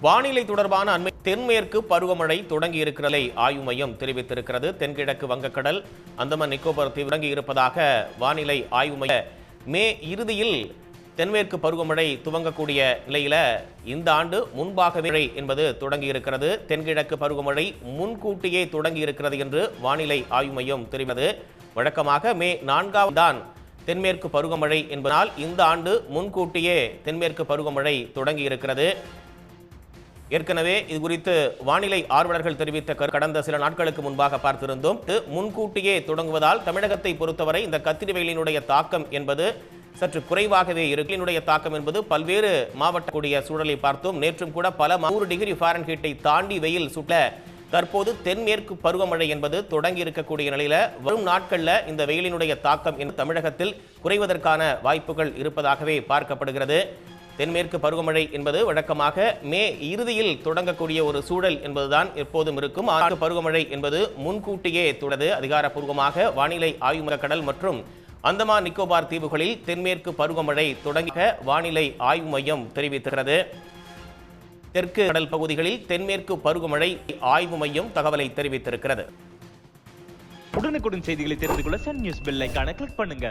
வானிலை தொடர்பான அண்மை தென்மேற்கு பருவமழை தொடங்கி இருக்கிறதை ஆய்வு மையம் தெரிவித்திருக்கிறது. தென்கிழக்கு வங்கக்கடல், அந்தமான் நிக்கோபார் தீவு தொடங்கி இருப்பதாக வானிலை ஆய்வு மைய மே இறுதியில் தென்மேற்கு பருவமழை துவங்கக்கூடிய நிலையில இந்த ஆண்டு முன்பாகவே என்பது தொடங்கி இருக்கிறது. தென்கிழக்கு பருவமழை முன்கூட்டியே தொடங்கி இருக்கிறது என்று வானிலை ஆய்வு மையம் தெரிவித்தது. வழக்கமாக மே 4ஆம் தான் தென்மேற்கு பருவமழை என்பதால் இந்த ஆண்டு முன்கூட்டியே தென்மேற்கு பருவமழை தொடங்கி இருக்கிறது. ஏற்கனவே இது குறித்து வானிலை ஆர்வலர்கள் தெரிவித்த கடந்த சில நாட்களுக்கு முன்பாக பார்த்திருந்தோம். முன்கூட்டியே தொடங்குவதால் தமிழகத்தை பொறுத்தவரை இந்த கத்திரி வெயிலினுடைய தாக்கம் என்பது சற்று குறைவாகவே இருக்கு. தாக்கம் என்பது பல்வேறு மாவட்ட கூடிய சூழலை பார்த்தோம். நேற்றும் கூட பல 100 டிகிரி ஃபாரன்ஹீட்டை தாண்டி வெயில் சுட்ட தற்போது தென்மேற்கு பருவமழை என்பது தொடங்கி இருக்கக்கூடிய நிலையில வரும் நாட்களில் இந்த வெயிலினுடைய தாக்கம் தமிழகத்தில் குறைவதற்கான வாய்ப்புகள் இருப்பதாகவே பார்க்கப்படுகிறது. தென்மேற்கு பருவமழை என்பது வழக்கமாக மே இறுதியில் தொடங்கக்கூடிய ஒரு சூழல் என்பதுதான் எப்போதும் இருக்கும். பருவமழை என்பது முன்கூட்டியே தொடர்ந்து அதிகாரப்பூர்வமாக வானிலை ஆய்வு மைய கடல் மற்றும் அந்தமான் நிக்கோபார் தீவுகளில் தென்மேற்கு பருவமழை தொடங்கிய வானிலை ஆய்வு மையம் தெரிவித்திருக்கிறது. தெற்கு கடல் பகுதிகளில் தென்மேற்கு பருவமழை ஆய்வு மையம் தகவலை தெரிவித்திருக்கிறது. உடனுக்குடன் செய்திகளை தெரிந்து கொள்ள சன் நியூஸ் பெல் ஐகானை கிளிக் பண்ணுங்க.